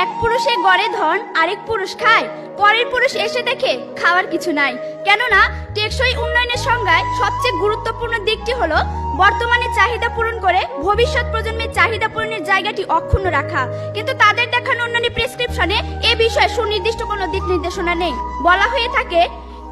এক পুরুষে গড়ে ধন আরেক পুরুষ খায়, পরের পুরুষ এসে দেখে খাওয়ার কিছু নাই। কেননা টেকসই উন্নয়নের সংজ্ঞায় সবচেয়ে গুরুত্বপূর্ণ দিকটি হলো বর্তমানে চাহিদা পূরণ করে ভবিষ্যৎ প্রজন্মের চাহিদা পূরণের জায়গাটি অক্ষুণ্ণ রাখা। কিন্তু তাদের দেখানো উন্নয়নের প্রেসক্রিপশনে এ বিষয়ে সুনির্দিষ্ট কোনো দিক নির্দেশনা নেই। বলা হয়ে থাকে,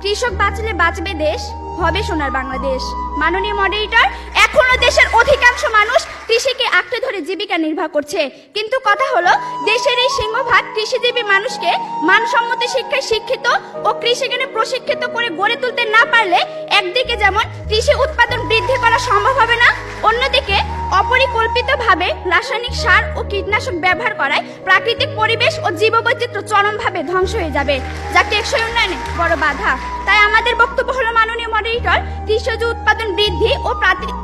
কৃষক বাঁচলে বাঁচবে দেশ, হবে সোনার বাংলাদেশ। মাননীয় মডারেটর, এখনো দেশের অধিকাংশ মানুষ কৃষিকে আঁকড়ে ধরে জীবিকা নির্বাহ করছে। কিন্তু কথা হলো, দেশের এই সিংহভাগ কৃষিজীবী মানুষকে মানসম্মত শিক্ষায় শিক্ষিত ও কৃষিজ্ঞানে প্রশিক্ষিত করে গড়ে তুলতে না পারলে একদিকে যেমন কৃষি উৎপাদন বৃদ্ধি করা সম্ভব হবে না, অন্যদিকে অপরিকল্পিতভাবে রাসায়নিক সার ও কীটনাশক ব্যবহার করায় প্রাকৃতিক পরিবেশ ও জীববৈচিত্র্য চরমভাবে ধ্বংস হয়ে যাবে, যা টেকসই উন্নয়নে বড় বাধা। তাই আমাদের বক্তব্য হলো, মাননীয় মডারেটর, কৃষিজ উৎপাদন বৃদ্ধি ও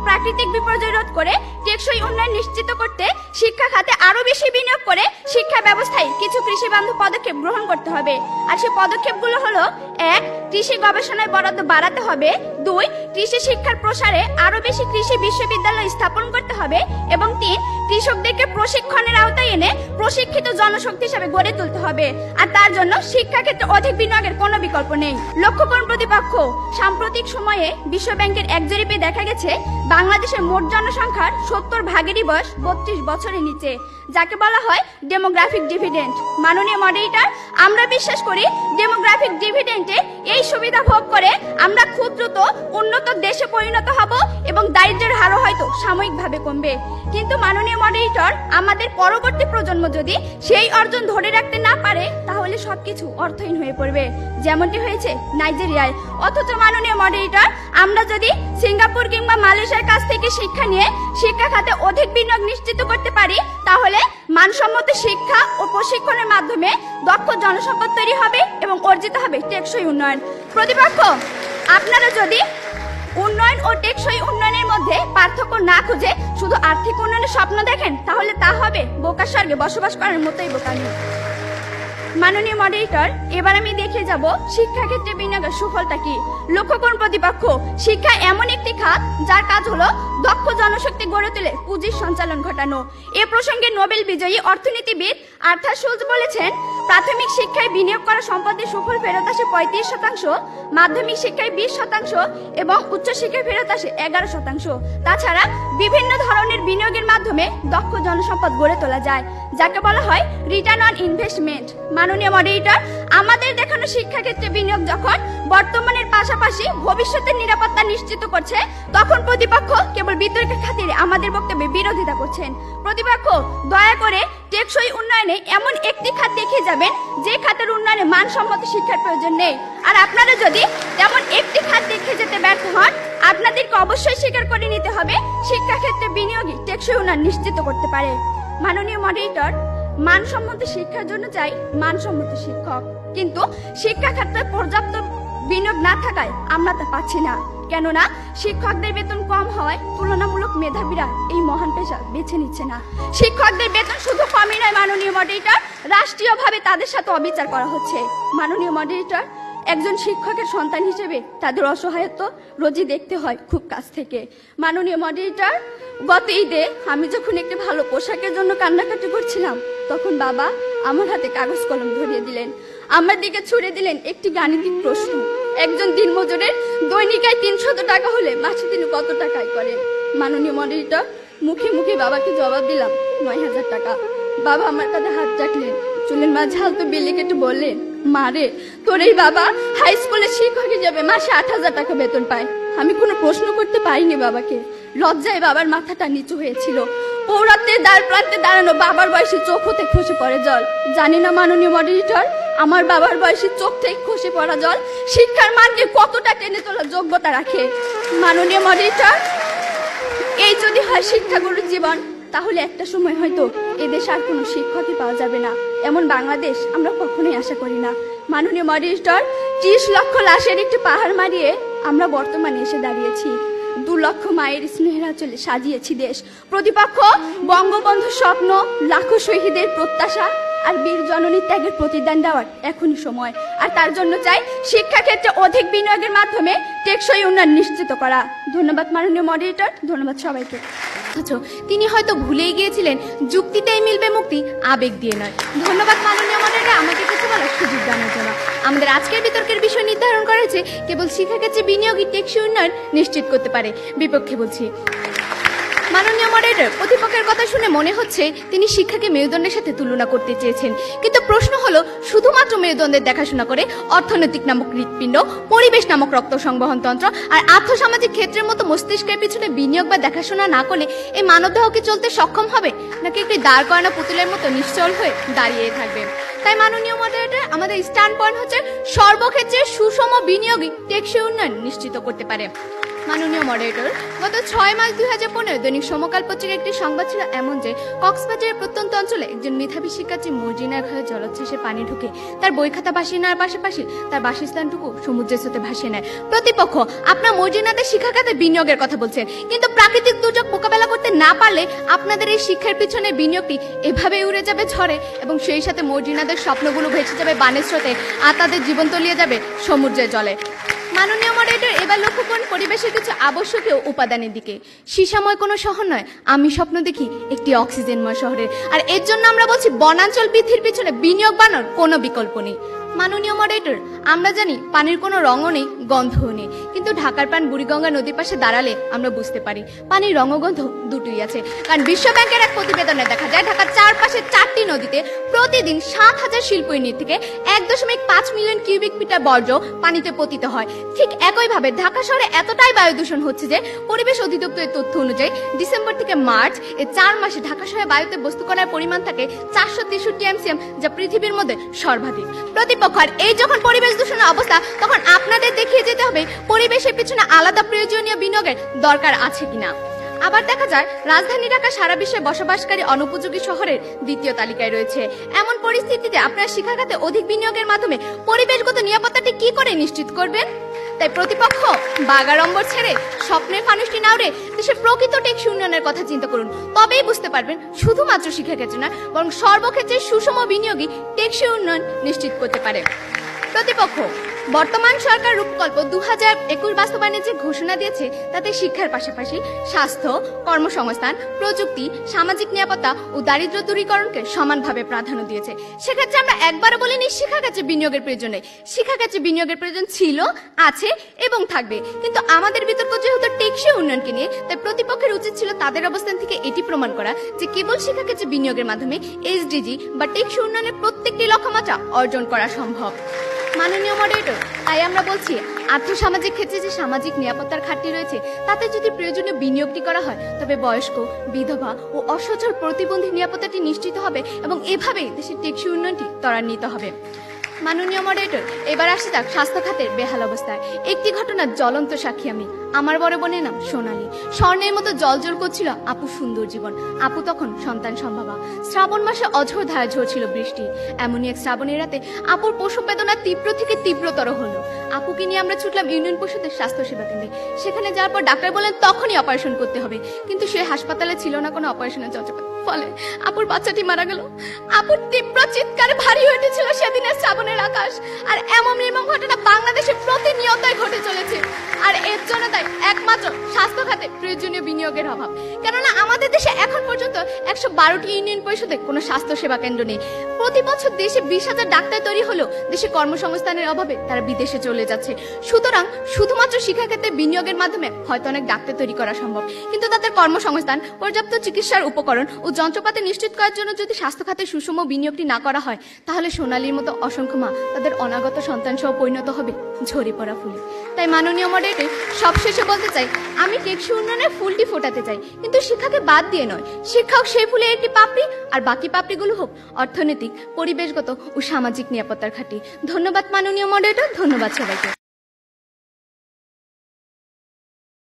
প্রাকৃতিক বিপর্যয় রোধ করে টেকসই উন্নয়ন নিশ্চিত করতে শিক্ষা খাতে আরো বেশি বিনিয়োগ করে শিক্ষা ব্যবস্থায় কিছু কৃষি বান্ধব পদক্ষেপ গ্রহণ করতে হবে। আর সেই পদক্ষেপগুলো হলো: 1. কৃষি গবেষণায় বরাদ্দ বাড়াতে হবে। 2. কৃষি শিক্ষার প্রসারে আরো বেশি কৃষি বিশ্ববিদ্যালয় স্থাপন করতে হবে। এবং 3. কৃষকদেরকে প্রশিক্ষণের আওতায় এনে প্রশিক্ষিত জনশক্তি হিসেবে গড়ে তুলতে হবে। আর তার জন্য শিক্ষা ক্ষেত্রে অধিক বিনিয়োগের কোনো বিকল্প নেই। লক্ষ্য করুন প্রতিপক্ষ, সাম্প্রতিক সময়ে বিশ্ব ব্যাংকের এক জরিপে দেখা গেছে বাংলাদেশের মোট জনসংখ্যার 70 ভাগেরই বয়স 32 বছরের নিচে, যাকে বলা হয় ডেমোগ্রাফিক ডিভিডেন্ড। মাননীয় মডারেটর, আমরা বিশ্বাস করি ডেমোগ্রাফিক ডিভিডেন্ডে এই সুবিধা ভোগ করে আমরা খুব দ্রুত উন্নত দেশে পরিণত হব এবং দারিদ্র্যের হারও হয়তো সাময়িকভাবে কমবে। কিন্তু মাননীয় মডারেটর, আমাদের পরবর্তী প্রজন্ম যদি সেই অর্জন ধরে রাখতে না পারে, তাহলে সবকিছু অর্থহীন হয়ে পড়বে, যেমনটি হয়েছে নাইজেরিয়ায়। অথচ মাননীয় মডারেটর, আমরা যদি সিঙ্গাপুর কিংবা মালয়েশিয়ার কাছ থেকে শিক্ষা নিয়ে শিক্ষা খাতে অধিক বিনিয়োগ নিশ্চিত করতে পারি, তাহলে মানসম্মত শিক্ষা ও প্রশিক্ষণের মাধ্যমে দক্ষ জনসম্পদ তৈরি হবে এবং অর্জিত হবে টেকসই উন্নয়ন। প্রতিপক্ষ, আপনারা যদি উন্নয়ন ও টেকসই উন্নয়নের মধ্যে পার্থক্য না খুঁজে শুধু আর্থিক উন্নয়নের স্বপ্ন দেখেন, তাহলে তা হবে বোকা স্বর্গে বসবাস করার মতোই বোকামি। মাননীয় মডারেটর, এবার আমি দেখে যাব শিক্ষা ক্ষেত্রে বিনিয়োগের সুফলটা কি। লক্ষ্য করুন প্রতিপক্ষ, শিক্ষা এমন একটি খাত যার কাজ হলো দক্ষ জনশক্তি গড়ে তুলে পুঁজির সঞ্চালন ঘটানো। এ প্রসঙ্গে নোবেল বিজয়ী অর্থনীতিবিদ আর্থার শুলজ বলেছেন, প্রাথমিক শিক্ষায় বিনিয়োগ করা সম্পদের সুফল ফেরত আসে 35%, মাধ্যমিক শিক্ষায় 20% এবং উচ্চ শিক্ষায় ফেরত আসে 11%। তাছাড়া বিভিন্ন ধরনের বিনিয়োগের মাধ্যমে দক্ষ জনসম্পদ গড়ে তোলা যায়, যাকে বলা হয় রিটার্ন অন ইনভেস্টমেন্ট। মাননীয় মডারেটর, আমাদের দেখানো শিক্ষা ক্ষেত্রে বিনিয়োগ যখন বর্তমানের পাশাপাশি ভবিষ্যতের নিরাপত্তা নিশ্চিত করছে, তখন প্রতিপক্ষ কেবল বিতর্কের খাতিরে আমাদের বক্তব্যে বিরোধিতা করছেন। প্রতিপক্ষ, দয়া করে টেকসই উন্নয়নে এমন একটি খাত দেখিয়ে যাবেন যে খাতের উন্নয়নে মানসম্মত শিক্ষার প্রয়োজন নেই। আর আপনারা যদি তেমন একটি খাত দেখিয়ে যেতে ব্যর্থ হন, আপনাদেরকে অবশ্যই স্বীকার করে নিতে হবে শিক্ষা ক্ষেত্রে বিনিয়োগই টেকসই উন্নয়ন নিশ্চিত করতে পারে। মাননীয় মডারেটর, মানসম্মত শিক্ষার জন্য চাই মানসম্মত শিক্ষক, কিন্তু শিক্ষা ক্ষেত্রে পর্যাপ্ত বিনিয়োগ না থাকায় আমরা তা পাচ্ছি না। কেননা শিক্ষকদের বেতন কম হওয়ায় তুলনামূলক মেধাবীরা এই মহান পেশা বেছে নিচ্ছে না। শিক্ষকদের বেতন শুধু কমই নয় মাননীয় মডারেটর, রাষ্ট্রীয়ভাবে তাদের সাথে অবিচার করা হচ্ছে। মাননীয় মডারেটর, একজন শিক্ষকের সন্তান হিসেবে তাদের অসহায়ত্ব রোজই দেখতে হয় খুব কাছ থেকে। মাননীয় মডারেটর, গত ঈদে আমি যখন একটি ভালো পোশাকের জন্য কান্নাকাটি করছিলাম, তখন বাবা আমার হাতে কাগজ কলম ধরিয়ে দিলেন, আমার দিকে ছুড়ে দিলেন একটি গাণিতিক প্রশ্ন। একজন দিনমজুরের দৈনিক আয় 300 টাকা হলে মাসে তিনি কত টাকা আয় করেন? মাননীয় মডারেটর, মুখে মুখে বাবাকে জবাব দিলাম 9000 টাকা। বাবা আমার কাঁধে হাত রাখলেন, চুলের মাঝে হালতো বিলি কেটে বললেন, মা রে, তোর এই বাবা হাই স্কুলের শিক্ষক হিসেবে মাসে 8000 টাকা বেতন পায়। আমি কোনো প্রশ্ন করতে পারিনি বাবাকে, লজ্জায় বাবার মাথাটা নিচু হয়েছিল। পৌরাত্বের দ্বার প্রান্তে দাঁড়ানো বাবার বয়সী চোখ হতে খসে পড়ে জল। জানি না মাননীয় মডারেটর, আমার বাবার বয়সী চোখ থেকে খসে পড়া জল শিক্ষার মানকে কতটা টেনে তোলার যোগ্যতা রাখে। মাননীয় মডারেটর, এই যদি হয় শিক্ষাগুরুর জীবন, তাহলে একটা সময় হয়তো এদেশে আর কোনো শিক্ষকই পাওয়া যাবে না। এমন বাংলাদেশ আমরা কখনোই আশা করি না। মাননীয় মডারেটর, 30 লক্ষ লাশের একটি পাহাড় মারিয়ে আমরা বর্তমানে এসে দাঁড়িয়েছি। 2 লক্ষ মায়ের স্নেহের আঁচলে সাজিয়েছি দেশ। প্রতিপক্ষ, বঙ্গবন্ধুর স্বপ্ন, লাখো শহীদের প্রত্যাশা আর বীর জননীর ত্যাগের প্রতিদান দেওয়ার এখনই সময়। আর তার জন্য চাই শিক্ষা ক্ষেত্রে অধিক বিনিয়োগের মাধ্যমে টেকসই উন্নয়ন নিশ্চিত করা। ধন্যবাদ মাননীয় মডারেটর, ধন্যবাদ সবাইকে। অথচ তিনি হয়তো ভুলেই গিয়েছিলেন যুক্তিতেই মিলবে মুক্তি, আবেগ দিয়ে নয়। ধন্যবাদ মাননীয় মডারেটর আমাকে কিছু বলার সুযোগ দেওয়ার জন্য। আমাদের আজকের বিতর্কের বিষয় নির্ধারণ করা হয়েছে কেবল শিক্ষাক্ষেত্রে বিনিয়োগই টেকসই উন্নয়ন নিশ্চিত করতে পারে। বিপক্ষে বলছি মাননীয় মডারেটর, প্রতিপক্ষের কথা শুনে মনে হচ্ছে তিনি শিক্ষাকে মেরুদণ্ডের সাথে তুলনা করতে চেয়েছেন, কিন্তু প্রশ্ন হলো শুধুমাত্র মেরুদণ্ডের দেখাশোনা করে অর্থনৈতিক নামক হৃৎপিণ্ড, পরিবেশ নামক রক্ত সংবহন তন্ত্র আর আর্থসামাজিক ক্ষেত্রের মতো মস্তিষ্কের পিছনে বিনিয়োগ বা দেখাশোনা না করলে এই মানবদেহ কি চলতে সক্ষম হবে, নাকি একটি দাঁড় করানো পুতুলের মতো নিশ্চল হয়ে দাঁড়িয়ে থাকবে? তাই মাননীয় মডারেটর, আমাদের স্ট্যান্ড পয়েন্ট হচ্ছে সর্বক্ষেত্রে সুষম বিনিয়োগই টেকসই উন্নয়ন নিশ্চিত করতে পারে। মাননীয় মডারেটর, গত 6 মার্চ 2015 দৈনিক সমকাল পত্রিকার একটি সংবাদ ছিল এমন যে কক্সবাজারের প্রত্যন্ত অঞ্চলে একজন মেধাবী শিক্ষার্থী মর্জিনার ঘরে জলোচ্ছ্বাসে পানি ঢুকে তার বই খাতা ভাসিয়ে নেওয়ার পাশাপাশি তার বাসস্থানটুকু সমুদ্রের স্রোতে ভাসিয়ে নেয়। প্রতিপক্ষ, আপনার মর্জিনাদের শিক্ষাখাতে বিনিয়োগের কথা বলছেন, কিন্তু প্রাকৃতিক দুর্যোগ মোকাবেলা করতে না পারলে আপনাদের এই শিক্ষার পিছনে বিনিয়োগটি এভাবে উড়ে যাবে ঝড়ে, এবং সেই সাথে মর্জিনাদের স্বপ্নগুলো ভেসে যাবে বানের স্রোতে, আর তাদের জীবন তলিয়ে যাবে সমুদ্রের জলে। মাননীয় মডারেটর, এবার লক্ষ্য করুন পরিবেশের কিছু আবশ্যকীয় উপাদানের দিকে। সীসাময় কোনো শহর নয়, আমি স্বপ্ন দেখি একটি অক্সিজেনময় শহরের, আর এর জন্য আমরা বলছি বনাঞ্চল বৃদ্ধির পিছনে বিনিয়োগ বানানোর কোনো বিকল্প নেই। মাননীয় মডারেটর, আমরা জানি পানির কোনো রঙও নেই, গন্ধও নেই, কিন্তু ঢাকার প্রাণ বুড়িগঙ্গা নদীর পাশে দাঁড়ালে আমরা বুঝতে পারি পানির রঙ ও গন্ধ দুটোই আছে। কারণ বিশ্ব ব্যাংকের এক প্রতিবেদনে দেখা যায় ঢাকার চারপাশে 4টি নদীতে প্রতিদিন 7,000 শিল্প ইউনিট থেকে 1.5 মিলিয়ন কিউবিক মিটার বর্জ্য পানিতে পতিত হয়। ঠিক একইভাবে ঢাকা শহরে এতটাই বায়ু দূষণ হচ্ছে যে পরিবেশ অধিদপ্তরের তথ্য অনুযায়ী ডিসেম্বর থেকে মার্চ এই 4 মাসে ঢাকা শহরে বায়ুতে বস্তুকণার পরিমাণ থাকে 463 এমসিএম, যা পৃথিবীর মধ্যে সর্বাধিক। আর এই যখন পরিবেশ দূষণের অবস্থা, তখন আপনাদের দেখিয়ে যেতে হবে পরিবেশের পিছনে আলাদা প্রয়োজনীয় বিনিয়োগের দরকার আছে কিনা। আবার দেখা যায় রাজধানী ঢাকা সারা বিশ্বে বসবাসকারী অনুপযোগী শহরের দ্বিতীয় তালিকায় রয়েছে। এমন পরিস্থিতিতে আপনারা শিক্ষাখাতে অধিক বিনিয়োগের মাধ্যমে পরিবেশগত নিরাপত্তাটি কি করে নিশ্চিত করবেন? তাই প্রতিপক্ষ বাগাড়ম্বর ছেড়ে স্বপ্নের ফানুসটি নাউড়ে দেশের প্রকৃত টেকসই উন্নয়নের কথা চিন্তা করুন, তবেই বুঝতে পারবেন শুধুমাত্র শিক্ষাক্ষেত্রে না, বরং সর্বক্ষেত্রে সুষম বিনিয়োগই টেকসই উন্নয়ন নিশ্চিত করতে পারে। প্রতিপক্ষ, বর্তমান সরকার রূপকল্প 2021 বাস্তবায়নের যে ঘোষণা দিয়েছে তাতে শিক্ষার পাশাপাশি স্বাস্থ্য, কর্মসংস্থান, প্রযুক্তি, সামাজিক নিরাপত্তা ও দারিদ্র্য দূরীকরণকে সমানভাবে প্রাধান্য দিয়েছে। সেক্ষেত্রে আমরা একবারও বলিনি শিক্ষাক্ষেত্রে বিনিয়োগের প্রয়োজন নেই। শিক্ষাক্ষেত্রে বিনিয়োগের প্রয়োজন ছিল, আছে এবং থাকবে, কিন্তু আমাদের বিতর্ক যেহেতু টেকসই উন্নয়নকে নিয়ে, তাই প্রতিপক্ষের উচিত ছিল তাদের অবস্থান থেকে এটি প্রমাণ করা যে কেবল শিক্ষাক্ষেত্রে বিনিয়োগের মাধ্যমে এসডিজি বা টেকসই উন্নয়নের প্রত্যেকটি লক্ষ্যমাত্রা অর্জন করা সম্ভব। মাননীয় মডারেটর, তাই আমরা বলছি আর্থসামাজিক ক্ষেত্রে যে সামাজিক নিরাপত্তার ঘাটতি রয়েছে তাতে যদি প্রয়োজনীয় বিনিয়োগটি করা হয়, তবে বয়স্ক, বিধবা ও অসচ্ছল প্রতিবন্ধী নিরাপত্তাটি নিশ্চিত হবে এবং এভাবেই দেশের টেকসই উন্নয়নটি ত্বরান্বিত হবে। মাননীয় মডারেটর, এবার আসে যাক স্বাস্থ্য খাতের বেহাল অবস্থায়। একটি ঘটনার জ্বলন্ত সাক্ষী আমি। আমার বড় বোনের নাম সোনালী। স্বর্ণের মতো জলজল করছিল আপুর সুন্দর জীবন। আপু তখন সন্তান সম্ভবা। শ্রাবণ মাসে অঝোর ধারা ঝরছিল বৃষ্টি। এমনই এক শ্রাবণের রাতে আপুর প্রসব বেদনা তীব্র থেকে তীব্রতর হলো। আপুকে নিয়ে আমরা ছুটলাম ইউনিয়ন পরিষদের স্বাস্থ্যসেবা কেন্দ্রে। সেখানে যাওয়ার পর ডাক্তার বলেন তখনই অপারেশন করতে হবে, কিন্তু সে হাসপাতালে ছিল না কোনো অপারেশনের যন্ত্রপাতি। ফলে আপুর বাচ্চাটি মারা গেল। আপুর তীব্র চিৎকারে ভারী হয়ে উঠেছিল সেদিনের শ্রাবণের আকাশ। আর এমন নির্মম ঘটনা বাংলাদেশে প্রতিনিয়তই ঘটে চলেছে। আর এর জন্য তাই একমাত্র স্বাস্থ্য খাতে প্রয়োজনীয় বিনিয়োগের অভাব। কেননা আমাদের দেশে এখন পর্যন্ত 112টি ইউনিয়ন পরিষদে কোনো স্বাস্থ্য সেবা কেন্দ্র নেই। প্রতি বছর দেশে 20,000 ডাক্তার তৈরি হলেও দেশে কর্মসংস্থানের অভাবে তারা বিদেশে চলে যাচ্ছে। সুতরাং শুধুমাত্র শিক্ষাক্ষেত্রে বিনিয়োগের মাধ্যমে হয়তো অনেক ডাক্তার তৈরি করা সম্ভব, কিন্তু তাদের কর্মসংস্থান, পর্যাপ্ত চিকিৎসার উপকরণ ও যন্ত্রপাতি নিশ্চিত করার জন্য যদি স্বাস্থ্য খাতে সুষম বিনিয়োগটি না করা হয়, তাহলে সোনালীর মতো অসংখ্য মা তাদের অনাগত সন্তান সহ পরিণত হবে ঝরে পড়া ফুলে। তাই মাননীয় মডারেটর, সবশেষে বলতে চাই, আমি টেকসই উন্নয়নের ফুলটি ফোটাতে চাই, কিন্তু শিক্ষাকে বাদ দিয়ে নয়। শিক্ষা হোক সেই ফুলের একটি পাপড়ি, আর বাকি পাপড়িগুলো হোক অর্থনৈতিক, পরিবেশগত ও সামাজিক নিরাপত্তার ঘাঁটি। ধন্যবাদ মাননীয় মডারেটর, ধন্যবাদ সবাইকে।